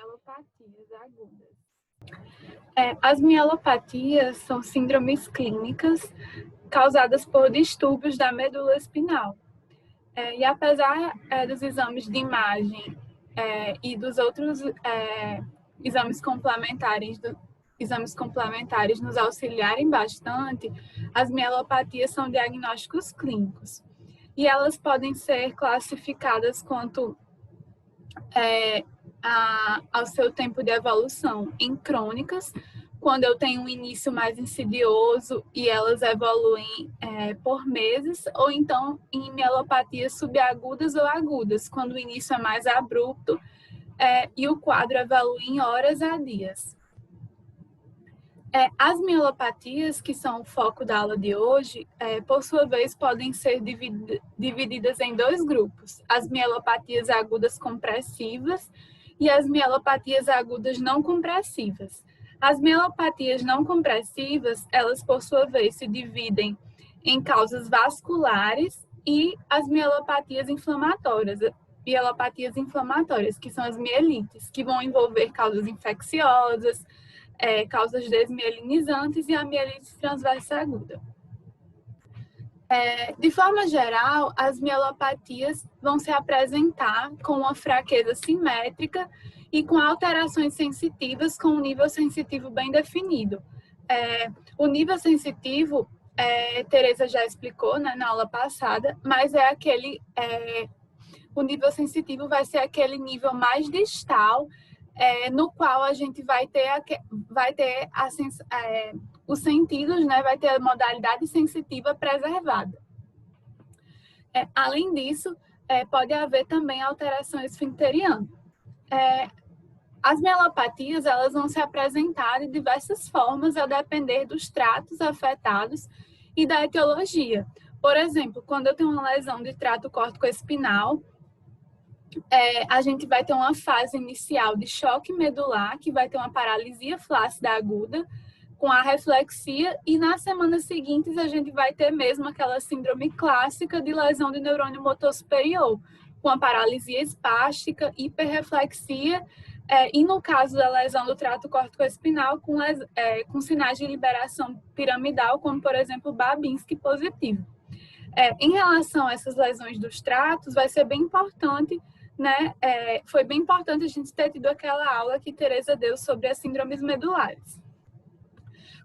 mielopatias agudas. As mielopatias são síndromes clínicas causadas por distúrbios da medula espinhal. E apesar dos exames de imagem e dos outros exames complementares nos auxiliarem bastante, as mielopatias são diagnósticos clínicos. E elas podem ser classificadas quanto ao seu tempo de evolução em crônicas, quando eu tenho um início mais insidioso e elas evoluem por meses, ou então em mielopatias subagudas ou agudas, quando o início é mais abrupto e o quadro evolui em horas a dias. As mielopatias, que são o foco da aula de hoje, por sua vez, podem ser divididas em dois grupos: as mielopatias agudas compressivas e as mielopatias agudas não compressivas. As mielopatias não compressivas, elas, por sua vez, se dividem em causas vasculares e as mielopatias inflamatórias, que são as mielites, que vão envolver causas infecciosas, causas desmielinizantes e a mielite transversa aguda. De forma geral, as mielopatias vão se apresentar com uma fraqueza simétrica e com alterações sensitivas com um nível sensitivo bem definido. O nível sensitivo, Tereza já explicou, né, na aula passada, mas o nível sensitivo vai ser aquele nível mais distal, no qual a gente vai ter os sentidos, né, vai ter a modalidade sensitiva preservada. Além disso, pode haver também alteração esfincteriana. As mielopatias, elas vão se apresentar de diversas formas a depender dos tratos afetados e da etiologia. Por exemplo, quando eu tenho uma lesão de trato córtico-espinal, a gente vai ter uma fase inicial de choque medular, que vai ter uma paralisia flácida aguda, com a reflexia, e nas semanas seguintes a gente vai ter mesmo aquela síndrome clássica de lesão de neurônio motor superior, com a paralisia espástica, hiperreflexia, e no caso da lesão do trato córtico-espinal, com sinais de liberação piramidal, como por exemplo Babinski positivo. Em relação a essas lesões dos tratos, vai ser bem importante, né? Foi bem importante a gente ter tido aquela aula que Tereza deu sobre as síndromes medulares.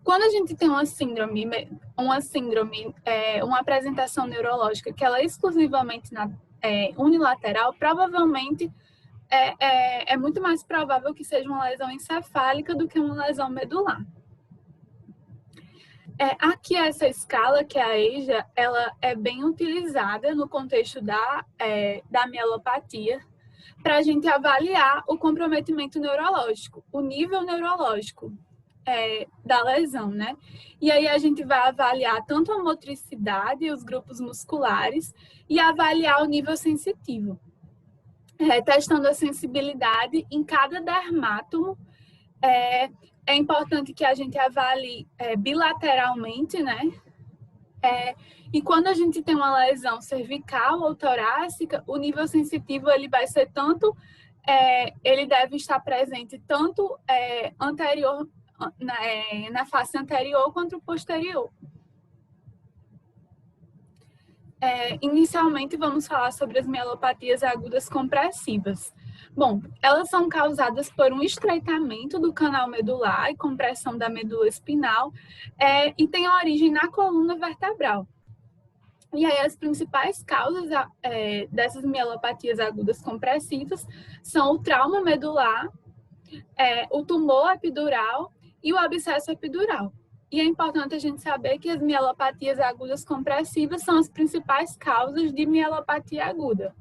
Quando a gente tem uma apresentação neurológica que ela é exclusivamente unilateral, provavelmente é muito mais provável que seja uma lesão encefálica do que uma lesão medular. Aqui essa escala, que é a EJA, ela é bem utilizada no contexto da mielopatia para a gente avaliar o comprometimento neurológico, o nível neurológico da lesão, né? E aí a gente vai avaliar tanto a motricidade e os grupos musculares e avaliar o nível sensitivo, testando a sensibilidade em cada dermátomo. É importante que a gente avalie bilateralmente, né? E quando a gente tem uma lesão cervical ou torácica, o nível sensitivo ele vai ser tanto, ele deve estar presente tanto anterior, na face anterior quanto posterior. Inicialmente, vamos falar sobre as mielopatias agudas compressivas. Bom, elas são causadas por um estreitamento do canal medular e compressão da medula espinal e têm origem na coluna vertebral. E aí as principais causas dessas mielopatias agudas compressivas são o trauma medular, o tumor epidural e o abscesso epidural. E é importante a gente saber que as mielopatias agudas compressivas são as principais causas de mielopatia aguda.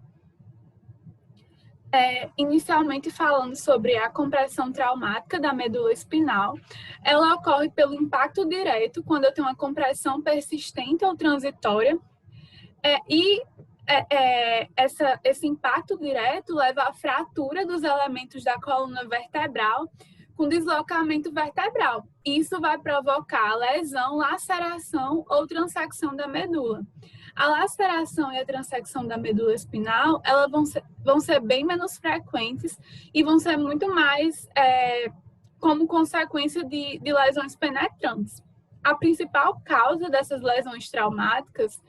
Inicialmente falando sobre a compressão traumática da medula espinal, ela ocorre pelo impacto direto, quando eu tenho uma compressão persistente ou transitória, esse impacto direto leva à fratura dos elementos da coluna vertebral com deslocamento vertebral. Isso vai provocar lesão, laceração ou transecção da medula. A laceração e a transecção da medula espinal, elas vão ser bem menos frequentes e vão ser muito mais como consequência de lesões penetrantes. A principal causa dessas lesões traumáticas,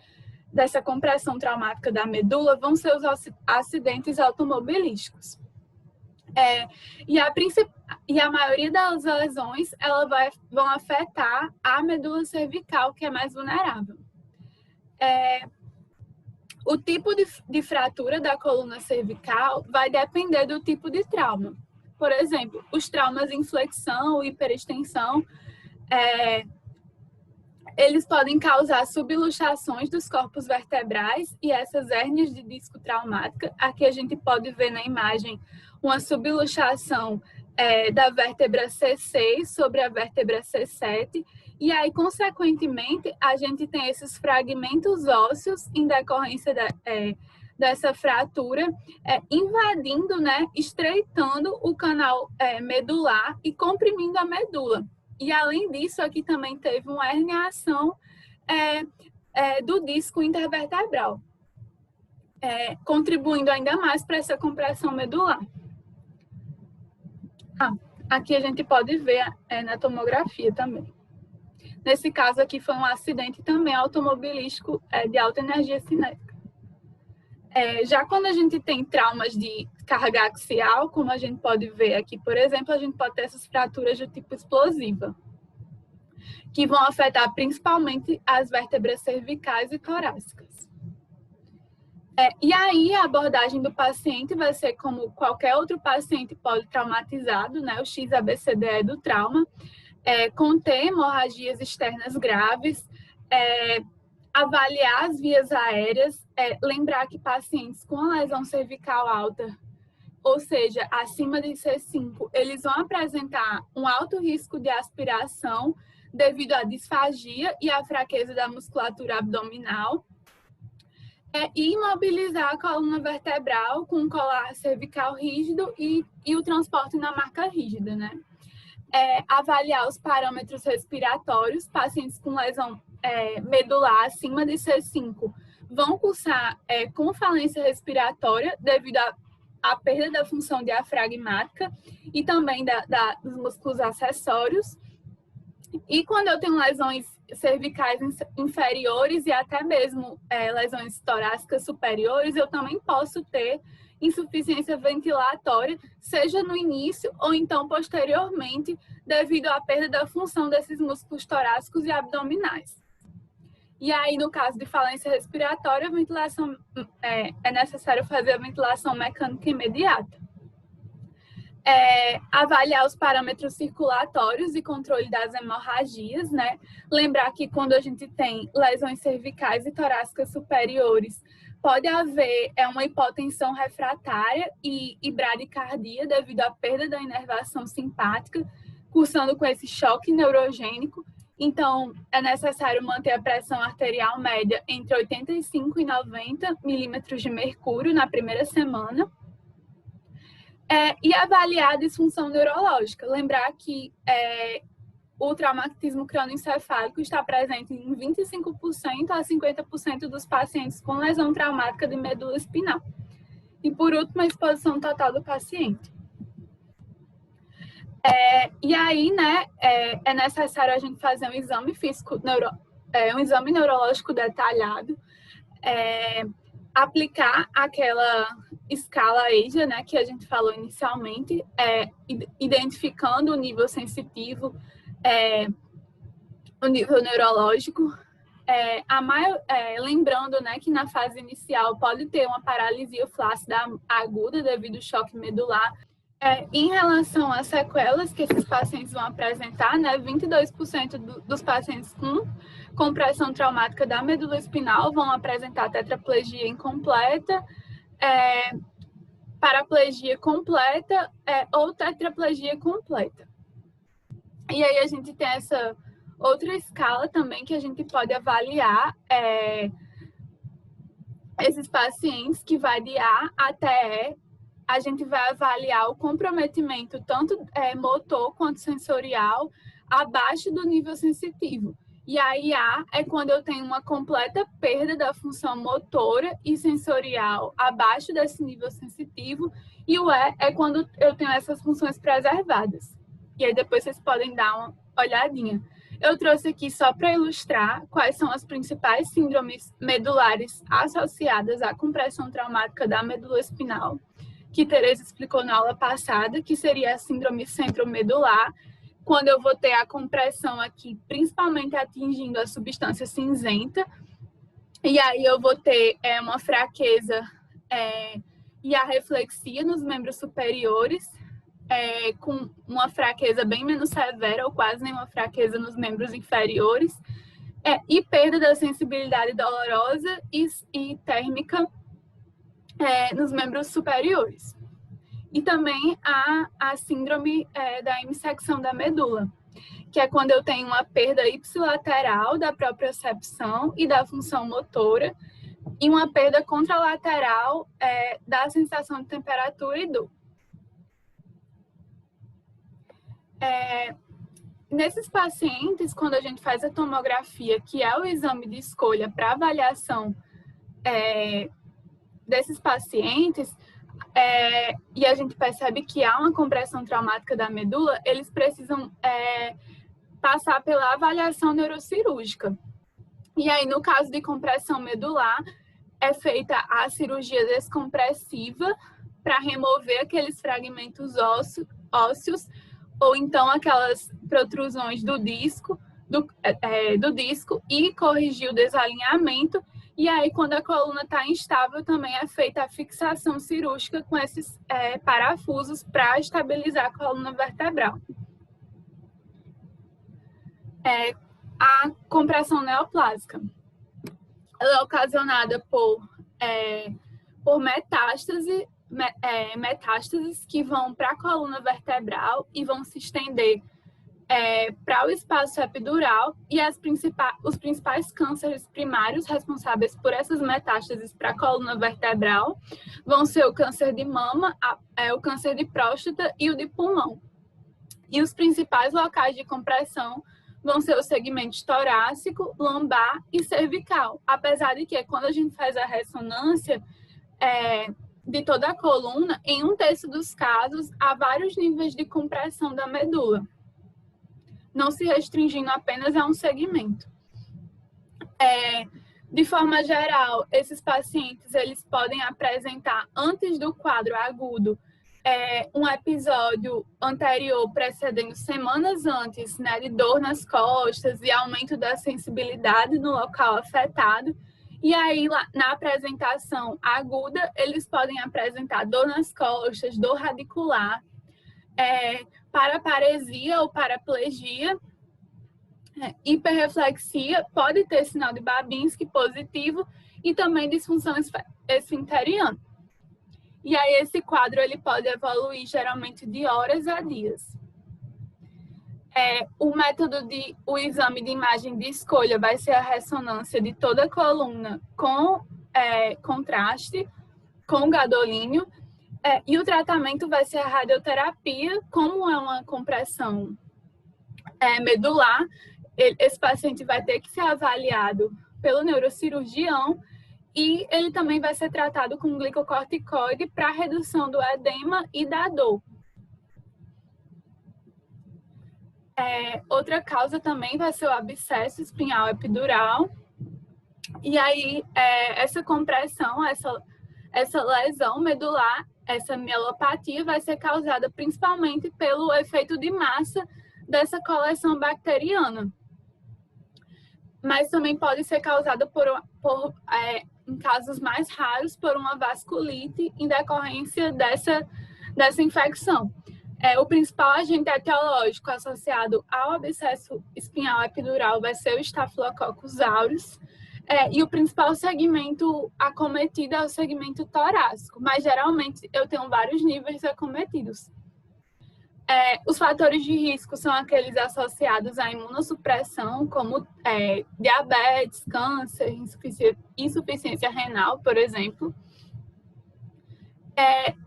dessa compressão traumática da medula, vão ser os acidentes automobilísticos. E a maioria das lesões vão afetar a medula cervical, que é mais vulnerável. O tipo de fratura da coluna cervical vai depender do tipo de trauma. Por exemplo, os traumas em flexão e hiperextensão, eles podem causar subluxações dos corpos vertebrais e essas hérnias de disco traumática. Aqui a gente pode ver na imagem uma subluxação da vértebra C6 sobre a vértebra C7, e aí, consequentemente, a gente tem esses fragmentos ósseos em decorrência dessa fratura, invadindo, né, estreitando o canal medular e comprimindo a medula. E, além disso, aqui também teve uma herniação do disco intervertebral, contribuindo ainda mais para essa compressão medular. Aqui a gente pode ver na tomografia também. Nesse caso aqui foi um acidente também automobilístico de alta energia cinética. Já quando a gente tem traumas de carga axial, como a gente pode ver aqui, por exemplo, a gente pode ter essas fraturas do tipo explosiva, que vão afetar principalmente as vértebras cervicais e torácicas. E aí a abordagem do paciente vai ser como qualquer outro paciente politraumatizado, né, o XABCDE do trauma, conter hemorragias externas graves, avaliar as vias aéreas, lembrar que pacientes com lesão cervical alta, ou seja, acima de C5, eles vão apresentar um alto risco de aspiração devido à disfagia e à fraqueza da musculatura abdominal, e imobilizar a coluna vertebral com um colar cervical rígido e o transporte na marca rígida, né? Avaliar os parâmetros respiratórios. Pacientes com lesão medular acima de C5 vão cursar com falência respiratória devido à perda da função diafragmática e também dos músculos acessórios. E quando eu tenho lesões cervicais inferiores e até mesmo lesões torácicas superiores, eu também posso ter insuficiência ventilatória, seja no início ou então posteriormente, devido à perda da função desses músculos torácicos e abdominais. E aí, no caso de falência respiratória, a ventilação, é necessário fazer a ventilação mecânica imediata. Avaliar os parâmetros circulatórios e controle das hemorragias, né? Lembrar que quando a gente tem lesões cervicais e torácicas superiores, pode haver uma hipotensão refratária e bradicardia devido à perda da inervação simpática, cursando com esse choque neurogênico. Então, é necessário manter a pressão arterial média entre 85 e 90 milímetros de mercúrio na primeira semana. E avaliar a disfunção neurológica. Lembrar que o traumatismo crânioencefálico está presente em 25% a 50% dos pacientes com lesão traumática de medula espinal. E, por último, a exposição total do paciente. E aí, né, é necessário a gente fazer um exame físico, um exame neurológico detalhado, aplicar aquela escala EIJA, né, que a gente falou inicialmente, identificando o nível sensitivo, o nível neurológico, lembrando, né, que na fase inicial pode ter uma paralisia flácida aguda devido ao choque medular. Em relação às sequelas que esses pacientes vão apresentar, né, 22% dos pacientes com compressão traumática da medula espinal vão apresentar tetraplegia incompleta, paraplegia completa ou tetraplegia completa. E aí a gente tem essa outra escala também que a gente pode avaliar esses pacientes, que vai de A até E. A gente vai avaliar o comprometimento tanto motor quanto sensorial abaixo do nível sensitivo. E a IA é quando eu tenho uma completa perda da função motora e sensorial abaixo desse nível sensitivo, e o E é quando eu tenho essas funções preservadas. E aí depois vocês podem dar uma olhadinha. Eu trouxe aqui só para ilustrar quais são as principais síndromes medulares associadas à compressão traumática da medula espinal, que Tereza explicou na aula passada, que seria a síndrome centromedular, quando eu vou ter a compressão aqui, principalmente atingindo a substância cinzenta, e aí eu vou ter uma fraqueza e a reflexia nos membros superiores, com uma fraqueza bem menos severa, ou quase nenhuma fraqueza nos membros inferiores, e perda da sensibilidade dolorosa e térmica nos membros superiores. E também a síndrome da hemissecção da medula, que é quando eu tenho uma perda ipsilateral da propriocepção e da função motora, e uma perda contralateral da sensação de temperatura e dor. Nesses pacientes, quando a gente faz a tomografia, que é o exame de escolha para avaliação desses pacientes, e a gente percebe que há uma compressão traumática da medula, eles precisam passar pela avaliação neurocirúrgica. E aí, no caso de compressão medular, é feita a cirurgia descompressiva para remover aqueles fragmentos ósseos ou então aquelas protrusões do disco e corrigir o desalinhamento. E aí, quando a coluna está instável, também é feita a fixação cirúrgica com esses parafusos para estabilizar a coluna vertebral. A compressão neoplásica, ela é ocasionada por metástases que vão para a coluna vertebral e vão se estender para o espaço epidural, e os principais cânceres primários responsáveis por essas metástases para a coluna vertebral vão ser o câncer de mama, o câncer de próstata e o de pulmão. E os principais locais de compressão vão ser os segmentos torácico, lombar e cervical, apesar de que quando a gente faz a ressonância de toda a coluna, em 1/3 dos casos, há vários níveis de compressão da medula, não se restringindo apenas a um segmento. De forma geral, esses pacientes eles podem apresentar, antes do quadro agudo, um episódio anterior precedendo semanas antes, de dor nas costas e aumento da sensibilidade no local afetado. E aí, na apresentação aguda, eles podem apresentar dor nas costas, dor radicular, paraparesia ou paraplegia, hiperreflexia, pode ter sinal de Babinski positivo e também disfunção esfinteriana. E aí esse quadro ele pode evoluir geralmente de horas a dias. O exame de imagem de escolha vai ser a ressonância de toda a coluna com contraste, com gadolínio, e o tratamento vai ser a radioterapia. Como é uma compressão medular, esse paciente vai ter que ser avaliado pelo neurocirurgião, e ele também vai ser tratado com glicocorticoide para redução do edema e da dor. Outra causa também vai ser o abscesso espinhal epidural. E aí, essa compressão, essa lesão medular, essa mielopatia vai ser causada principalmente pelo efeito de massa dessa coleção bacteriana. Mas também pode ser causada em casos mais raros, por uma vasculite em decorrência dessa infecção. O principal agente etiológico associado ao abscesso espinhal epidural vai ser o Staphylococcus aureus, e o principal segmento acometido é o segmento torácico, mas geralmente eu tenho vários níveis acometidos. Os fatores de risco são aqueles associados à imunossupressão, como diabetes, câncer, insuficiência renal, por exemplo.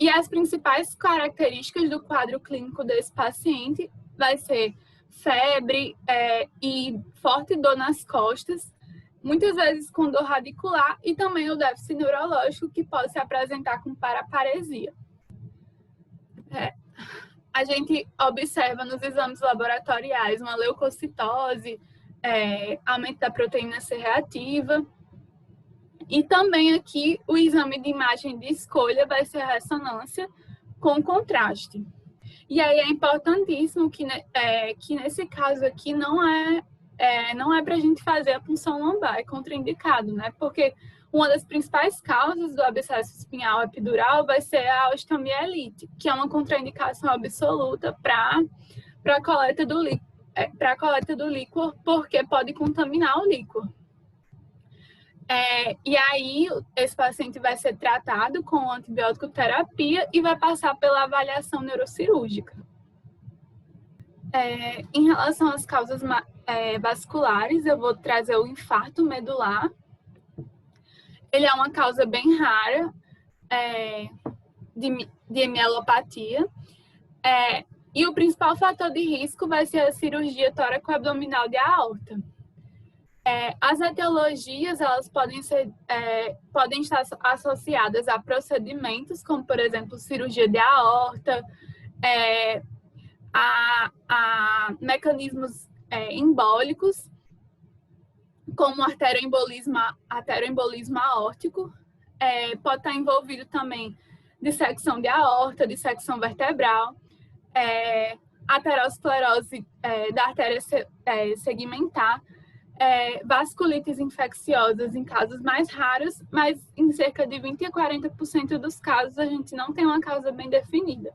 E as principais características do quadro clínico desse paciente vai ser febre e forte dor nas costas, muitas vezes com dor radicular, e também o déficit neurológico, que pode se apresentar com paraparesia. A gente observa nos exames laboratoriais uma leucocitose, aumento da proteína C reativa, e também aqui o exame de imagem de escolha vai ser a ressonância com contraste. E aí é importantíssimo que nesse caso aqui não é para a gente fazer a punção lombar, é contraindicado, né? Porque uma das principais causas do abscesso espinhal epidural vai ser a osteomielite, que é uma contraindicação absoluta para a coleta do líquor, porque pode contaminar o líquor. E aí, esse paciente vai ser tratado com antibiótico terapia e vai passar pela avaliação neurocirúrgica. Em relação às causas vasculares, eu vou trazer o infarto medular. Ele é uma causa bem rara de mielopatia. E o principal fator de risco vai ser a cirurgia tóraco-abdominal de aorta. As etiologias, elas podem estar associadas a procedimentos, como, por exemplo, cirurgia de aorta, a mecanismos embólicos, como arterioembolismo aórtico. Pode estar envolvido também dissecção de aorta, dissecção vertebral, aterosclerose da artéria segmentar, vasculites infecciosas em casos mais raros, mas em cerca de 20 a 40% dos casos a gente não tem uma causa bem definida.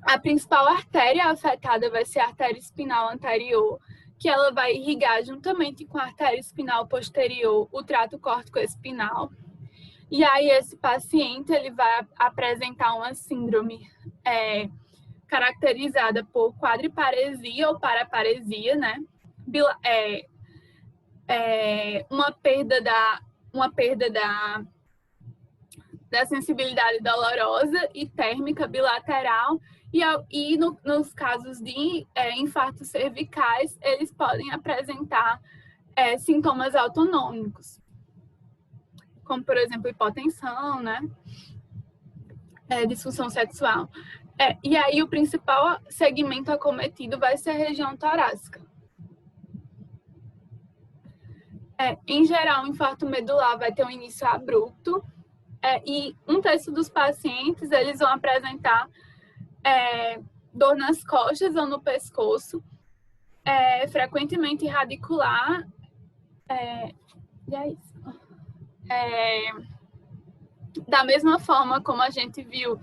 A principal artéria afetada vai ser a artéria espinal anterior, que ela vai irrigar juntamente com a artéria espinal posterior o trato córtico-espinal. E aí esse paciente ele vai apresentar uma síndrome caracterizada por quadriparesia ou paraparesia, né? Uma perda da sensibilidade dolorosa e térmica bilateral, e nos casos de infartos cervicais, eles podem apresentar sintomas autonômicos, como, por exemplo, hipotensão, né? Disfunção sexual. E aí o principal segmento acometido vai ser a região torácica. Em geral, o infarto medular vai ter um início abrupto, e 1/3 dos pacientes eles vão apresentar dor nas costas ou no pescoço, frequentemente radicular, e é isso. Da mesma forma como a gente viu,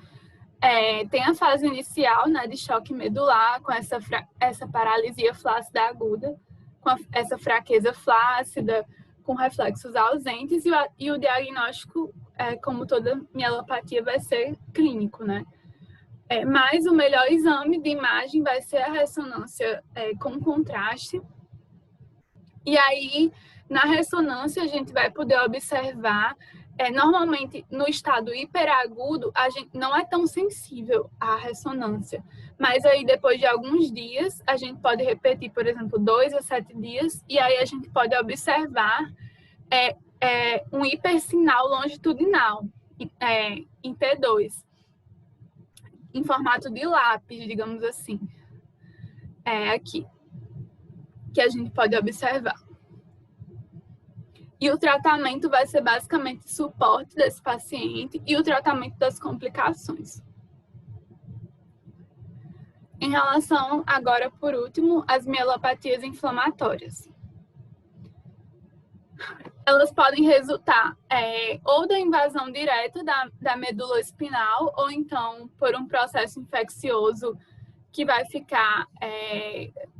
tem a fase inicial, né, de choque medular, com essa paralisia flácida aguda, com essa fraqueza flácida, com reflexos ausentes, e o diagnóstico, como toda mielopatia, vai ser clínico, né? Mas o melhor exame de imagem vai ser a ressonância com contraste. E aí, na ressonância, a gente vai poder observar, normalmente no estado hiperagudo, a gente não é tão sensível à ressonância. Mas aí, depois de alguns dias, a gente pode repetir, por exemplo, 2 a 7 dias, e aí a gente pode observar um hipersinal longitudinal, em T2, em formato de lápis, digamos assim. Aqui, que a gente pode observar. E o tratamento vai ser basicamente suporte desse paciente e o tratamento das complicações. Em relação, agora por último, às mielopatias inflamatórias. Elas podem resultar ou da invasão direta da medula espinal, ou então por um processo infeccioso que vai ficar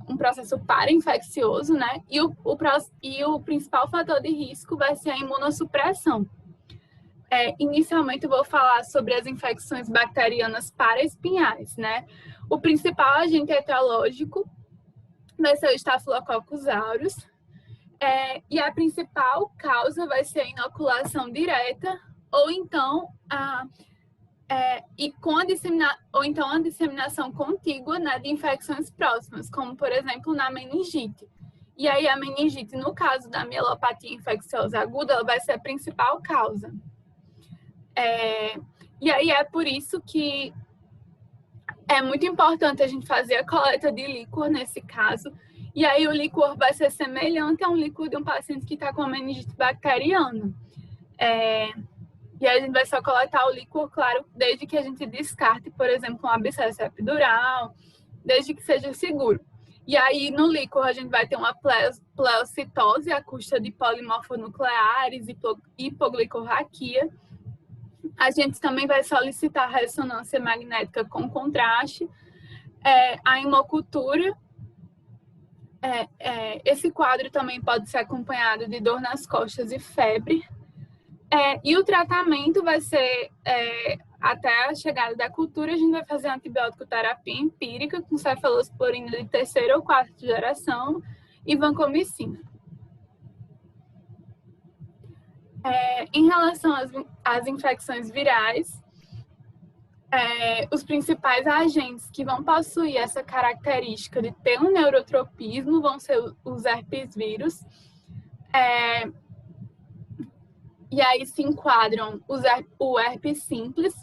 um processo parainfeccioso, né? E o principal fator de risco vai ser a imunossupressão. Inicialmente eu vou falar sobre as infecções bacterianas paraespinhais, né? O principal agente etiológico vai ser o Staphylococcus aureus, e a principal causa vai ser a inoculação direta, ou então e com ou então a disseminação contígua, né, de infecções próximas, como, por exemplo, na meningite. E aí a meningite, no caso da mielopatia infecciosa aguda, ela vai ser a principal causa. E aí é por isso que é muito importante a gente fazer a coleta de líquor nesse caso. E aí o líquor vai ser semelhante a um líquor de um paciente que está com a meningite bacteriana. E aí a gente vai só coletar o líquor, claro, desde que a gente descarte, por exemplo, um abscesso epidural, desde que seja seguro. E aí no líquor a gente vai ter uma pleocitose à custa de polimorfonucleares e hipoglicorraquia. A gente também vai solicitar ressonância magnética com contraste, a hemocultura. Esse quadro também pode ser acompanhado de dor nas costas e febre. E o tratamento vai ser, até a chegada da cultura, a gente vai fazer antibiótico terapia empírica com cefalosporina de 3ª ou 4ª geração e vancomicina. Em relação às infecções virais, os principais agentes que vão possuir essa característica de ter um neurotropismo vão ser os herpes vírus. E aí se enquadram o herpes simples,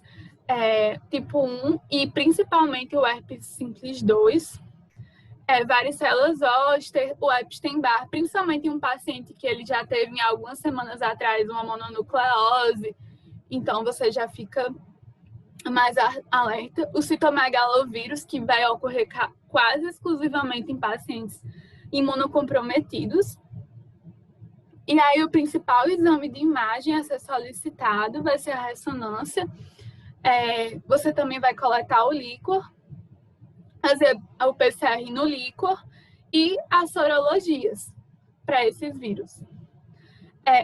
tipo 1, e principalmente o herpes simples 2, varicela zoster, o Epstein-Barr, principalmente em um paciente que ele já teve, algumas semanas atrás, uma mononucleose, então você já fica mais alerta. O citomegalovírus, que vai ocorrer quase exclusivamente em pacientes imunocomprometidos. E aí o principal exame de imagem a ser solicitado vai ser a ressonância. Você também vai coletar o líquor, fazer o PCR no líquor e as sorologias para esses vírus.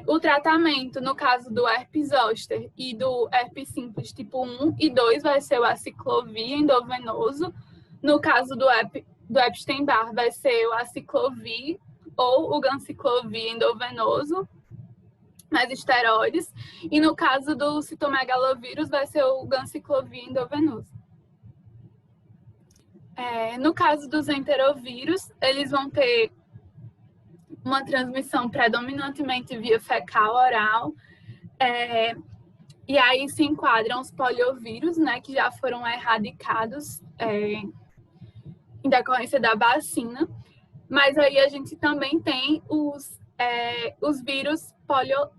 O tratamento, no caso do herpes zoster e do herpes simples tipo 1 e 2, vai ser o aciclovir endovenoso. No caso do Epstein-Barr, vai ser o aciclovir ou o ganciclovir endovenoso, mais esteroides. E no caso do citomegalovírus, vai ser o ganciclovir endovenoso. No caso dos enterovírus, eles vão ter uma transmissão predominantemente via fecal-oral, e aí se enquadram os poliovírus, né, que já foram erradicados em decorrência da vacina, mas aí a gente também tem os vírus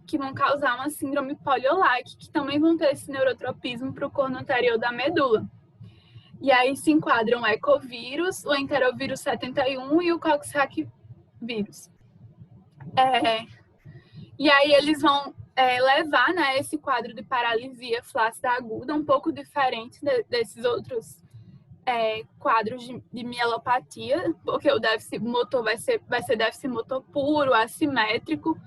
que vão causar uma síndrome poliolike, que também vão ter esse neurotropismo para o corno anterior da medula. E aí se enquadram o ecovírus, o enterovírus 71 e o coxsackie vírus. E aí eles vão levar, né, esse quadro de paralisia flácida aguda, um pouco diferente desses outros quadros de mielopatia, porque o déficit motor vai ser déficit motor puro, assimétrico,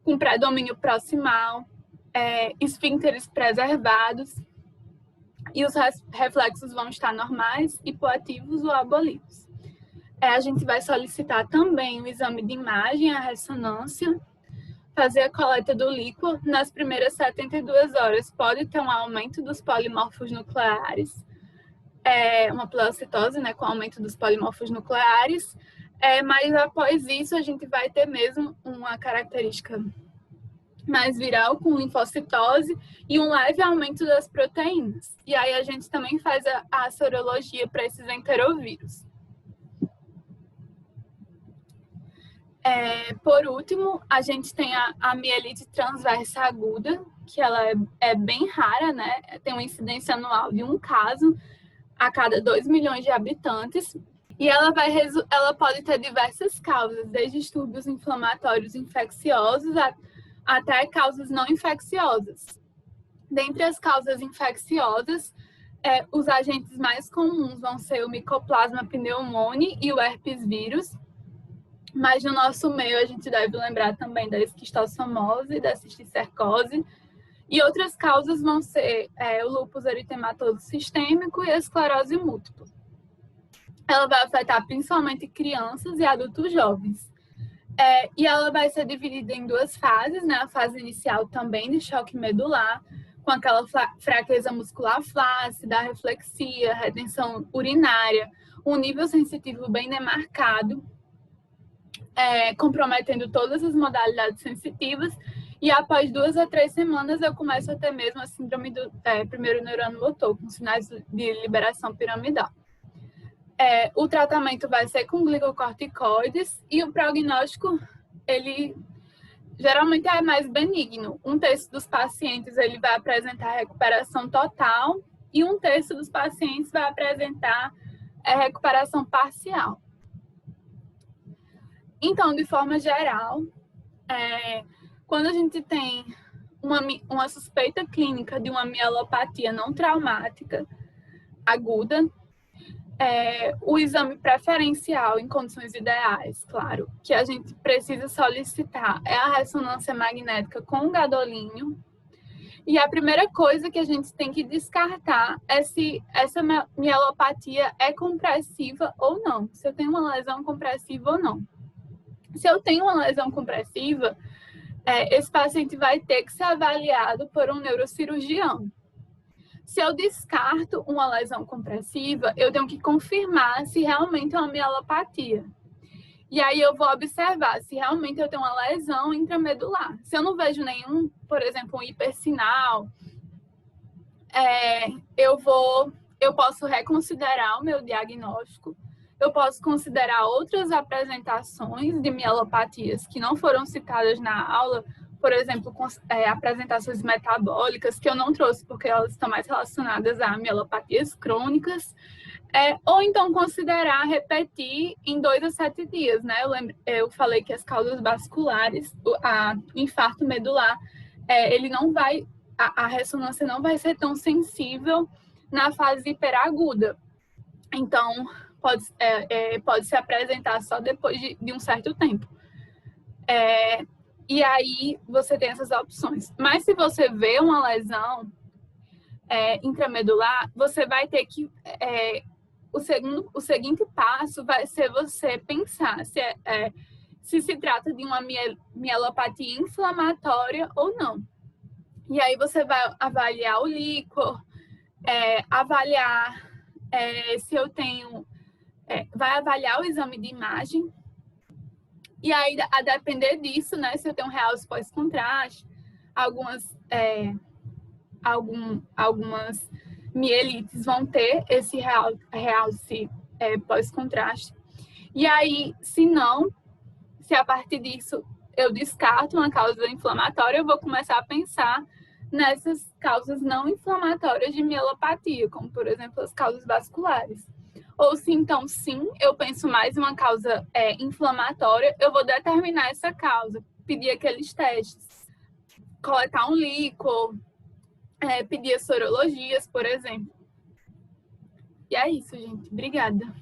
com predomínio proximal, esfíncteres preservados, e os reflexos vão estar normais, hipoativos ou abolidos. A gente vai solicitar também o exame de imagem, a ressonância, fazer a coleta do líquor. Nas primeiras 72 horas pode ter um aumento dos polimorfos nucleares, uma pleocitose, né, com aumento dos polimorfos nucleares, mas após isso a gente vai ter mesmo uma característica mais viral, com linfocitose e um leve aumento das proteínas. E aí a gente também faz a sorologia para esses enterovírus. Por último, a gente tem a mielite transversa aguda, que ela é bem rara, né? Tem uma incidência anual de 1 caso a cada 2 milhões de habitantes. E ela pode ter diversas causas, desde distúrbios inflamatórios infecciosos até causas não infecciosas. Dentre as causas infecciosas, os agentes mais comuns vão ser o Mycoplasma pneumoniae e o herpes vírus, mas no nosso meio a gente deve lembrar também da esquistossomose, da cisticercose, e outras causas vão ser o lúpus eritematoso sistêmico e a esclerose múltipla. Ela vai afetar principalmente crianças e adultos jovens. E ela vai ser dividida em 2 fases, né? A fase inicial também de choque medular, com aquela fraqueza muscular flácida, reflexia, retenção urinária, um nível sensitivo bem demarcado, comprometendo todas as modalidades sensitivas, e após 2 a 3 semanas eu começo a ter mesmo a síndrome do primeiro neurônio motor, com sinais de liberação piramidal. O tratamento vai ser com glicocorticoides e o prognóstico, ele geralmente é mais benigno. 1/3 dos pacientes ele vai apresentar recuperação total e 1/3 dos pacientes vai apresentar recuperação parcial. Então, de forma geral, quando a gente tem uma suspeita clínica de uma mielopatia não traumática aguda, o exame preferencial em condições ideais, claro, que a gente precisa solicitar é a ressonância magnética com gadolínio. E a primeira coisa que a gente tem que descartar é se essa mielopatia é compressiva ou não, se eu tenho uma lesão compressiva ou não. Se eu tenho uma lesão compressiva, esse paciente vai ter que ser avaliado por um neurocirurgião. Se eu descarto uma lesão compressiva, eu tenho que confirmar se realmente é uma mielopatia. E aí eu vou observar se realmente eu tenho uma lesão intramedular. Se eu não vejo nenhum, por exemplo, um hipersinal, eu posso reconsiderar o meu diagnóstico, eu posso considerar outras apresentações de mielopatias que não foram citadas na aula, por exemplo, apresentações metabólicas que eu não trouxe porque elas estão mais relacionadas a mielopatias crônicas, ou então considerar repetir em 2 a 7 dias, né? Eu falei que as causas vasculares, o infarto medular, ele não vai, a ressonância não vai ser tão sensível na fase hiperaguda. Então, pode se apresentar só depois de um certo tempo. E aí, você tem essas opções. Mas se você vê uma lesão intramedular, você vai ter que... o seguinte passo vai ser você pensar se se trata de uma mielopatia inflamatória ou não. E aí você vai avaliar o líquor, avaliar se eu tenho... vai avaliar o exame de imagem. E aí, a depender disso, né, se eu tenho um realce pós-contraste, algumas mielites vão ter esse realce pós-contraste. E aí, se a partir disso eu descarto uma causa inflamatória, eu vou começar a pensar nessas causas não inflamatórias de mielopatia, como, por exemplo, as causas vasculares. Ou se então, sim, eu penso mais em uma causa inflamatória, eu vou determinar essa causa, pedir aqueles testes, coletar um líquor, pedir as sorologias, por exemplo. E é isso, gente. Obrigada.